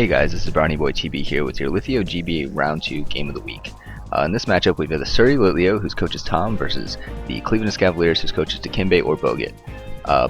Hey guys, this is Brownie Boy TB here with your Litheo GBA Round 2 Game of the Week. In this matchup we have the Surrey Litleo, whose coach is Tom, versus the Cleveland Escavaliers, whose coach is Dikembe or Bogut.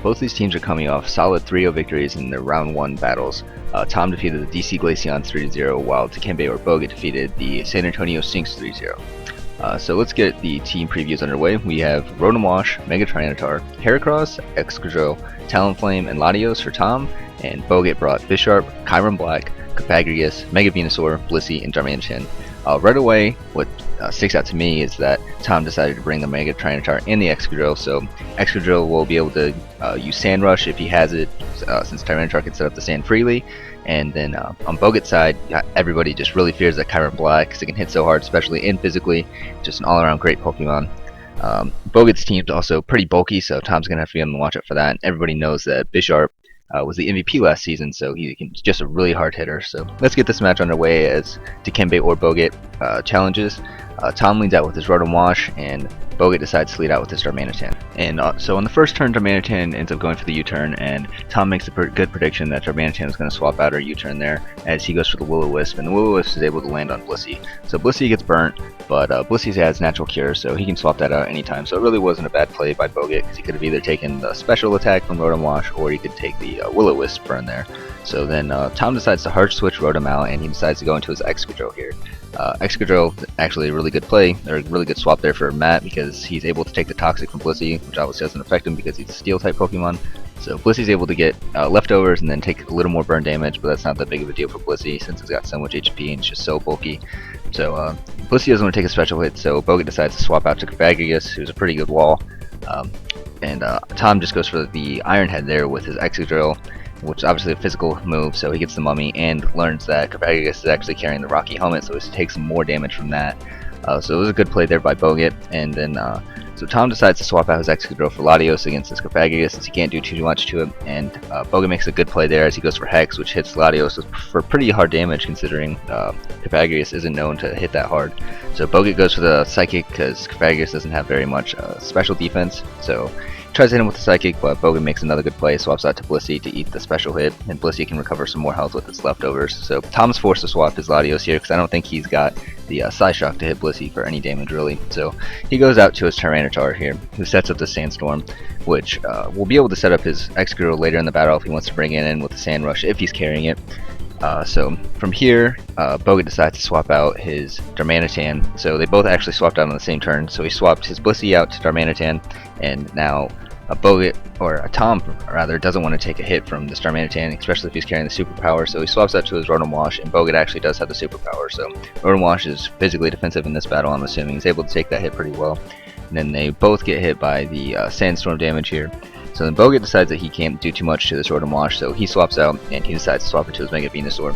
Both these teams are coming off solid 3-0 victories in their Round 1 battles. Tom defeated the DC Glaceons 3-0, while Dikembe or Bogut defeated the San Antonio Sinks 3-0. So let's get the team previews underway. We have Rotom Wash, Mega Tyranitar, Heracross, Excadrill, Talonflame, and Latios for Tom, and Bogut brought Bisharp, Chiron Black, Copagrius, Mega Venusaur, Blissey, and Darmanitan. Right away, what sticks out to me is that Tom decided to bring the Mega Tyranitar and the Excadrill, so Excadrill will be able to use Sand Rush if he has it, since Tyranitar can set up the sand freely. And then on Bogut's side, everybody just really fears that Chiron Black because it can hit so hard, especially and physically. Just an all-around great Pokemon. Bogut's team's also pretty bulky, so Tom's going to have to be on the watch out for that. Everybody knows that Bisharp was the MVP last season, so he's just a really hard hitter. So let's get this match underway as Dikembe or Bogut challenges. Tom leads out with his Rotom Wash, and Bogut decides to lead out with his Darmanitan. And so on the first turn, Darmanitan ends up going for the U-turn, and Tom makes a good prediction that Darmanitan is going to swap out or U-turn there as he goes for the Will-O-Wisp, and the Will-O-Wisp is able to land on Blissey. So Blissey gets burnt, but Blissey has Natural Cure, so he can swap that out anytime. So it really wasn't a bad play by Bogut, because he could have either taken the special attack from Rotom Wash, or he could take the Will-O-Wisp burn there. So then Tom decides to hard switch Rotom out, and he decides to go into his Excadrill here. Excadrill, actually a really good play, or a really good swap there for Matt, because he's able to take the Toxic from Blissey, which obviously doesn't affect him because he's a Steel type Pokemon. So Blissey's able to get leftovers and then take a little more burn damage, but that's not that big of a deal for Blissey since it's got so much HP and it's just so bulky. So Blissey doesn't want to take a special hit, so Bogut decides to swap out to Copagrius, who's a pretty good wall. And Tom just goes for the Iron Head there with his Excadrill, which is obviously a physical move, so he gets the Mummy and learns that Copagrius is actually carrying the Rocky Helmet, so he takes some more damage from that. So it was a good play there by Bogut, and then so Tom decides to swap out his Excadrill for Latios against his Copagrius since he can't do too much to it, and Bogut makes a good play there as he goes for Hex, which hits Latios for pretty hard damage considering Copagrius isn't known to hit that hard. So Bogut goes for the Psychic because Copagrius doesn't have very much special defense, so tries to hit him with the Psychic, but Bogut makes another good play, swaps out to Blissey to eat the special hit, and Blissey can recover some more health with its leftovers. So Tom's forced to swap his Latios here because I don't think he's got the Psyshock to hit Blissey for any damage really. So he goes out to his Tyranitar here, who sets up the Sandstorm, which will be able to set up his Excadrill later in the battle if he wants to bring it in with the Sand Rush if he's carrying it. So from here, Bogut decides to swap out his Darmanitan. So they both actually swapped out on the same turn. So he swapped his Blissey out to Darmanitan, and now Bogut, or Tom rather, doesn't want to take a hit from this Darmanitan, especially if he's carrying the superpower. So he swaps out to his Rotom Wash, and Bogut actually does have the superpower. So Rotom Wash is physically defensive in this battle. I'm assuming he's able to take that hit pretty well. And then they both get hit by the Sandstorm damage here. So then Bogut decides that he can't do too much to this Rotom Wash, so he swaps out and he decides to swap it to his Mega Venusaur.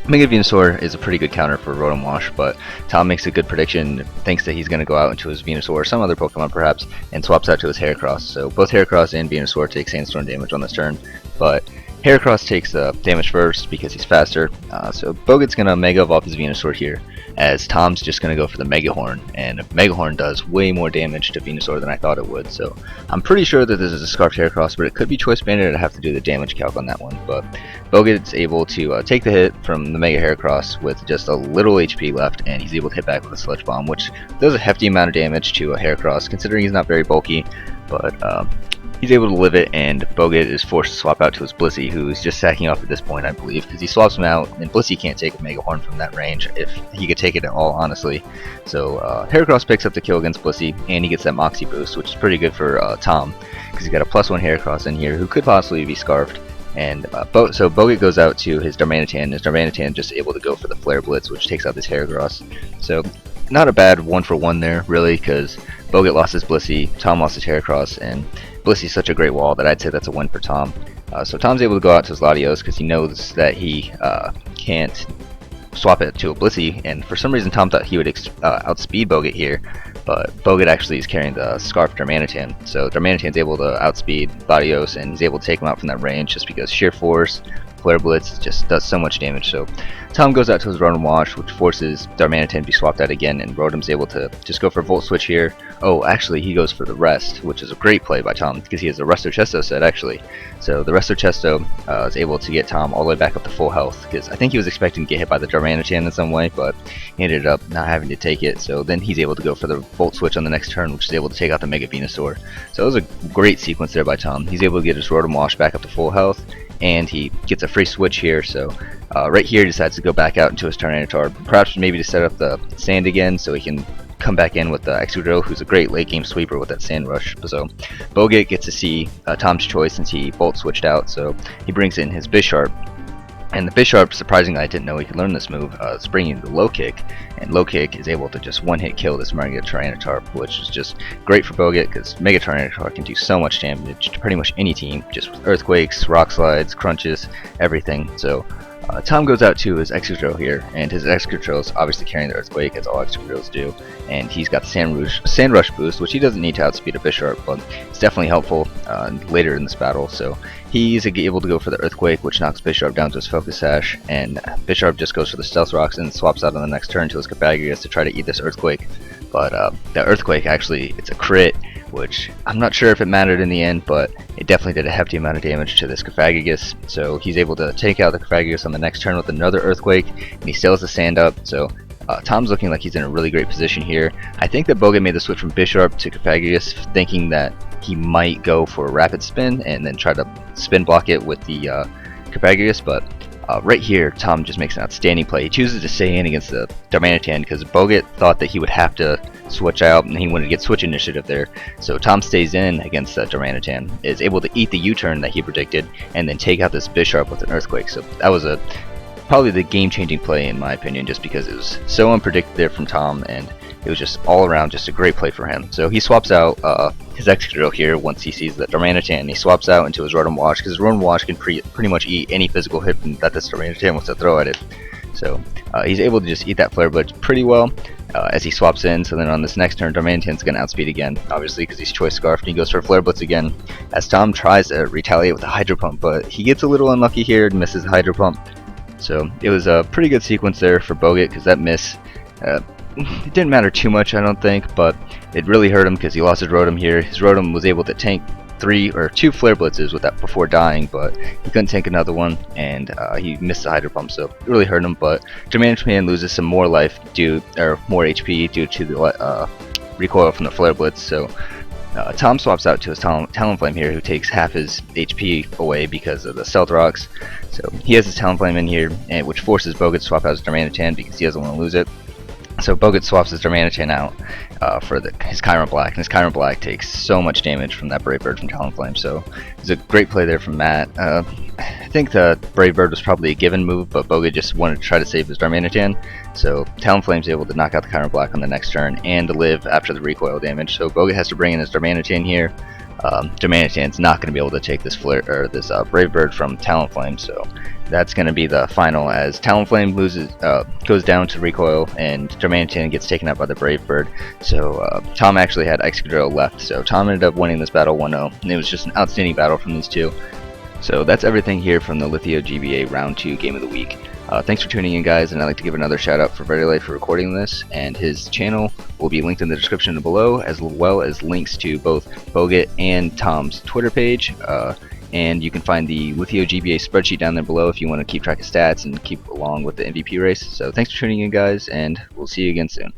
Mega Venusaur is a pretty good counter for Rotom Wash, but Tom makes a good prediction, thinks that he's going to go out into his Venusaur or some other Pokemon perhaps, and swaps out to his Heracross. So both Heracross and Venusaur take Sandstorm damage on this turn, but Heracross takes damage first because he's faster. So Bogut's going to Mega Evolve his Venusaur here, as Tom's just going to go for the Mega Horn, and Mega Horn does way more damage to Venusaur than I thought it would. So I'm pretty sure that this is a Scarfed Heracross, but it could be Choice Banded. I'd have to do the damage calc on that one. But Bogut's able to take the hit from the Mega Heracross with just a little HP left, and he's able to hit back with a Sludge Bomb, which does a hefty amount of damage to a Heracross, considering he's not very bulky. But he's able to live it, and Bogut is forced to swap out to his Blissey, who's just sacking off at this point, I believe, because he swaps him out, and Blissey can't take a Mega Horn from that range, if he could take it at all, honestly. So Heracross picks up the kill against Blissey, and he gets that Moxie boost, which is pretty good for Tom, because he's got a +1 Heracross in here, who could possibly be Scarfed. And so Bogut goes out to his Darmanitan. His Darmanitan just able to go for the Flare Blitz, which takes out this Heracross. So not a bad 1-for-1 there, really, because Bogut lost his Blissey, Tom lost his Heracross, and Blissey's such a great wall that I'd say that's a win for Tom. So Tom's able to go out to his Latios because he knows that he can't swap it to a Blissey, and for some reason Tom thought he would outspeed Bogut here, but Bogut actually is carrying the Scarf Darmanitan, so Darmanitan's able to outspeed Latios, and he's able to take him out from that range just because sheer force Flare Blitz just does so much damage. So Tom goes out to his Rotom Wash, which forces Darmanitan to be swapped out again, and Rotom's able to just go for Volt Switch here. Oh, actually he goes for the Rest, which is a great play by Tom because he has a Resto Chesto set actually. So the Resto Chesto is able to get Tom all the way back up to full health, because I think he was expecting to get hit by the Darmanitan in some way, but he ended up not having to take it. So then he's able to go for the Volt Switch on the next turn, which is able to take out the Mega Venusaur. So it was a great sequence there by Tom. He's able to get his Rotom Wash back up to full health, and he gets a free switch here. So right here he decides to go back out into his Tyranitar, perhaps maybe to set up the sand again so he can come back in with the Excadrill, who's a great late game sweeper with that Sand Rush. So Bogut gets to see Tom's choice since he Volt switched out, so he brings in his Bisharp. And the Bisharp, surprisingly, I didn't know he could learn this move. It's bringing the Low Kick, and Low Kick is able to just one-hit kill this Mega Tyranitar, which is just great for Bogut because Mega Tyranitar can do so much damage to pretty much any team, just with Earthquakes, Rock Slides, Crunches, everything. So Tom goes out to his Excadrill here, and his Excadrill is obviously carrying the Earthquake, as all Excadrills do, and he's got the Sand Rush boost, which he doesn't need to outspeed a Bisharp, but it's definitely helpful later in this battle. So he's able to go for the Earthquake, which knocks Bisharp down to his Focus Sash, and Bisharp just goes for the Stealth Rocks and swaps out on the next turn to his Escavaliers to try to eat this Earthquake. But the Earthquake, actually, it's a crit, which I'm not sure if it mattered in the end, but it definitely did a hefty amount of damage to this Escavaliers. So he's able to take out the Escavaliers on the next turn with another Earthquake, and he still has the Sand up. So Tom's looking like he's in a really great position here. I think that Bogut made the switch from Bisharp to Escavaliers thinking that he might go for a Rapid Spin and then try to spin block it with the Escavaliers, but right here, Tom just makes an outstanding play. He chooses to stay in against the Darmanitan because Bogut thought that he would have to switch out and he wanted to get switch initiative there. So Tom stays in against the Darmanitan, is able to eat the U-turn that he predicted, and then take out this Bisharp with an Earthquake. So that was probably the game-changing play in my opinion, just because it was so unpredicted there from Tom, and it was just all around just a great play for him. So he swaps out his Excadrill here once he sees the Darmanitan. He swaps out into his Rotom Wash because Rotom Wash can pretty much eat any physical hit that this Darmanitan wants to throw at it. So he's able to just eat that Flare Blitz pretty well as he swaps in. So then on this next turn, Darmanitan's going to outspeed again, obviously because he's Choice Scarf, and he goes for Flare Blitz again as Tom tries to retaliate with a Hydro Pump, but he gets a little unlucky here and misses the Hydro Pump. So it was a pretty good sequence there for Bogut because that miss, it didn't matter too much, I don't think, but it really hurt him because he lost his Rotom here. His Rotom was able to tank 2 Flare Blitzes with that before dying, but he couldn't tank another one, and he missed the Hydro Pump, so it really hurt him. But Darmanitan loses some more life more HP due to the recoil from the Flare Blitz. So Tom swaps out to his Talonflame here, who takes half his HP away because of the Stealth Rocks. So he has his Talonflame in here, which forces Bogut to swap out his Darmanitan because he doesn't want to lose it. So Bogut swaps his Darmanitan out for his Chiron Black, and his Chiron Black takes so much damage from that Brave Bird from Talonflame. So it's a great play there from Matt. I think the Brave Bird was probably a given move, but Bogut just wanted to try to save his Darmanitan. So Talonflame's able to knock out the Chiron Black on the next turn and to live after the recoil damage. So Bogut has to bring in his Darmanitan here. Darmanitan's not going to be able to take this Brave Bird from Talonflame, so that's going to be the final as Talonflame goes down to recoil, and Darmanitan gets taken out by the Brave Bird. So Tom actually had Excadrill left, so Tom ended up winning this battle 1-0, and it was just an outstanding battle from these two. So that's everything here from the Litheo GBA Round 2 Game of the Week. Thanks for tuning in, guys, and I'd like to give another shout out for Very Light for recording this, and his channel will be linked in the description below, as well as links to both Bogut and Tom's Twitter page, and you can find the Litheo GBA spreadsheet down there below if you want to keep track of stats and keep along with the MVP race. So thanks for tuning in, guys, and we'll see you again soon.